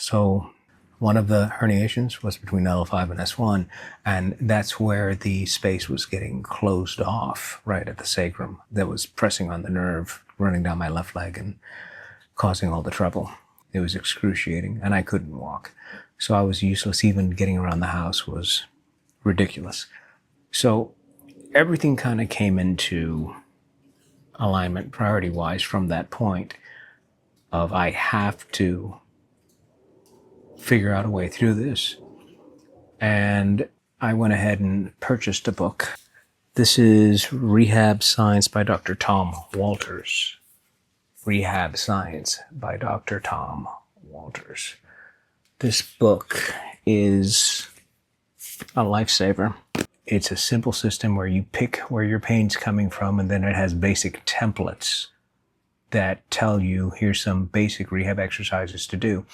So one of the herniations was between L5 and S1, and that's where the space was getting closed off right at the sacrum that was pressing on the nerve running down my left leg and causing all the trouble. It was excruciating, and I couldn't walk. So I was useless. Even getting around the house was ridiculous. So everything kind of came into alignment priority-wise from that point of I have to figure out a way through this. And I went ahead and purchased a book. This is Rehab Science by Dr. Tom Walters. Rehab Science by Dr. Tom Walters. This book is a lifesaver. It's a simple system where you pick where your pain's coming from, and then it has basic templates that tell you here's some basic rehab exercises to do.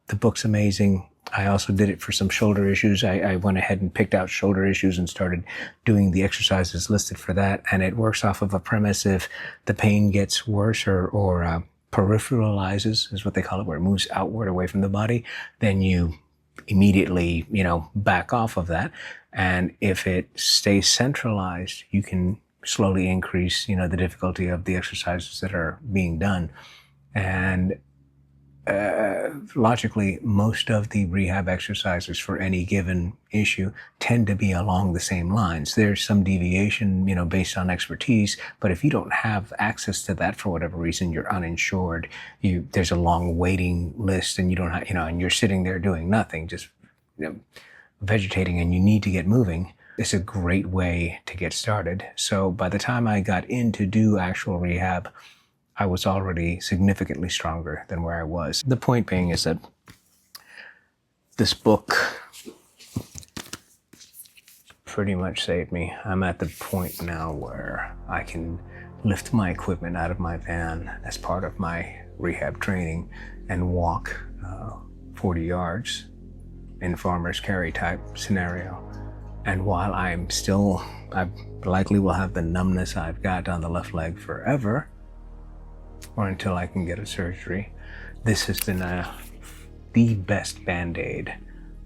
The book's amazing. I also did it for some shoulder issues. I went ahead and picked out shoulder issues and started doing the exercises listed for that. And it works off of a premise: if the pain gets worse or peripheralizes, is what they call it, where it moves outward away from the body, then you immediately, back off of that. And if it stays centralized, you can slowly increase, the difficulty of the exercises that are being done. And logically, most of the rehab exercises for any given issue tend to be along the same lines. There's some deviation, based on expertise, but if you don't have access to that for whatever reason, you're uninsured, there's a long waiting list, and you don't have, and you're sitting there doing nothing, just, vegetating, and you need to get moving. It's a great way to get started. So by the time I got in to do actual rehab, I was already significantly stronger than where I was. The point being is that this book pretty much saved me. I'm at the point now where I can lift my equipment out of my van as part of my rehab training and walk 40 yards in farmer's carry type scenario. And while I likely will have the numbness I've got on the left leg forever, or until I can get a surgery, this has been the best Band-Aid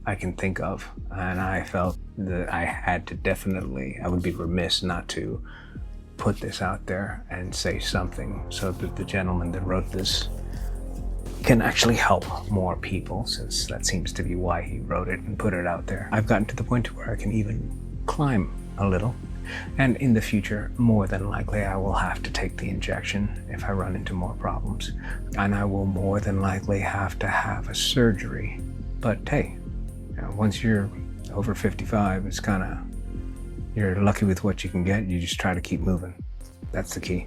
I can think of. And I felt that I would be remiss not to put this out there and say something so that the gentleman that wrote this can actually help more people, since that seems to be why he wrote it and put it out there. I've gotten to the point where I can even climb a little. And in the future, more than likely, I will have to take the injection if I run into more problems. And I will more than likely have to have a surgery. But hey, once you're over 55, it's you're lucky with what you can get. You just try to keep moving. That's the key.